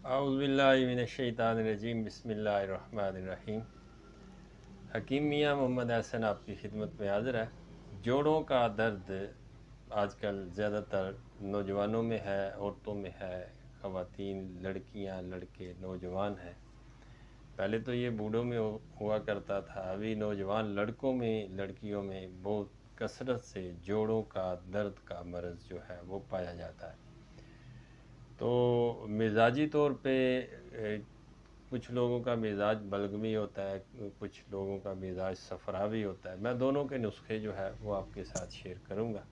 औज़ुबिल्लाहि बिस्मिल्लाहिर्रहमानिर्रहीम। हकीम मियाँ मोहम्मद हसन आपकी खिदमत में हाज़िर है। जोड़ों का दर्द आजकल ज़्यादातर नौजवानों में है, औरतों में है, ख़वातीन, लड़कियाँ, लड़के, नौजवान हैं। पहले तो ये बूढ़ों में हुआ करता था, अभी नौजवान लड़कों में, लड़कियों में बहुत कसरत से जोड़ों का दर्द का मर्ज़ जो है वो पाया जाता है। तो मिजाजी तौर पे कुछ लोगों का मिजाज बलगमी होता है, कुछ लोगों का मिजाज सफ़रावी होता है। मैं दोनों के नुस्खे जो है वो आपके साथ शेयर करूंगा।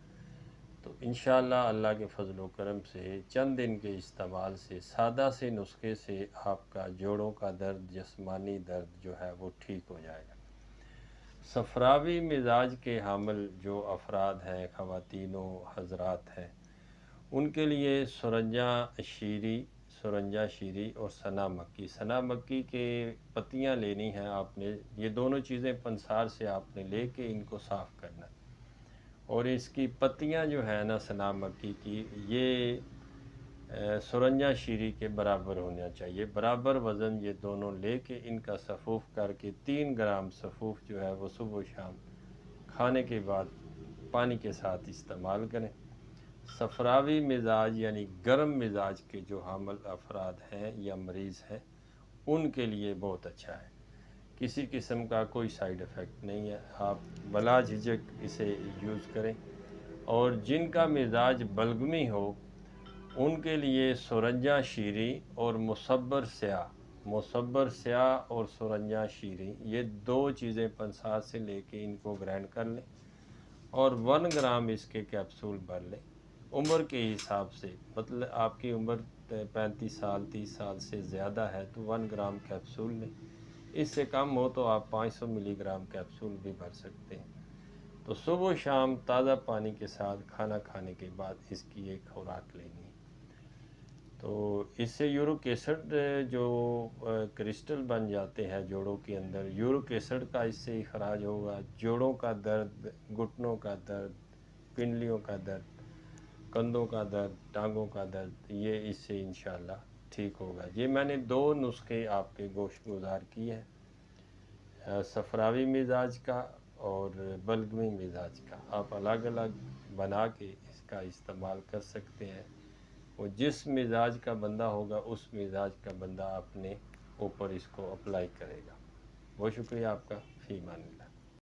तो इंशाअल्लाह अल्लाह के फजल व करम से चंद दिन के इस्तेमाल से, सादा से नुस्खे से आपका जोड़ों का दर्द, जिस्मानी दर्द जो है वो ठीक हो जाएगा। सफ़रावी मिजाज के हामिल जो अफराद हैं, ख़वातीनों हज़रात हैं, उनके लिए सुरंजा शीरी और सना मक्की के पत्तियां लेनी हैं आपने। ये दोनों चीज़ें पंसार से आपने लेके इनको साफ़ करना है, और इसकी पत्तियां जो है ना सना मक्की की, ये सुरंजा शीरी के बराबर होना चाहिए। बराबर वज़न ये दोनों लेके इनका सफ़ूफ़ करके 3 ग्राम सफ़ूफ़ जो है वो सुबह शाम खाने के बाद पानी के साथ इस्तेमाल करें। सफ़रावी मिजाज यानी गर्म मिजाज के जो हामिल अफराद हैं या मरीज़ हैं, उनके लिए बहुत अच्छा है। किसी किस्म का कोई साइड इफ़ेक्ट नहीं है, आप बला झिझक इसे यूज़ करें। और जिनका मिजाज बलगमी हो, उनके लिए सुरंजा शीरी और मुसब्बर स्याह और सुरंजा शीरी, ये दो चीज़ें पंसार से लेके इनको ग्राइंड कर लें और 1 ग्राम इसके कैप्सूल भर लें। उम्र के हिसाब से, मतलब आपकी उम्र 35 साल 30 साल से ज़्यादा है तो 1 ग्राम कैप्सूल लें। इससे कम हो तो आप 500 मिलीग्राम कैप्सूल भी भर सकते हैं। तो सुबह शाम ताज़ा पानी के साथ खाना खाने के बाद इसकी एक खुराक लेनी है। तो इससे यूरिक एसिड जो क्रिस्टल बन जाते हैं जोड़ों के अंदर, यूरिक एसिड का इससे इखराज होगा। जोड़ों का दर्द, घुटनों का दर्द, पिंडलियों का दर्द, कंधों का दर्द, टांगों का दर्द, ये इससे इंशाल्लाह ठीक होगा। ये मैंने 2 नुस्खे आपके गोश्त गुजार किए हैं, सफ़रावी मिजाज का और बलगमी मिजाज का। आप अलग अलग बना के इसका इस्तेमाल कर सकते हैं। वो जिस मिजाज का बंदा होगा उस मिजाज का बंदा अपने ऊपर इसको अप्लाई करेगा। बहुत शुक्रिया आपका। फ़ी मान।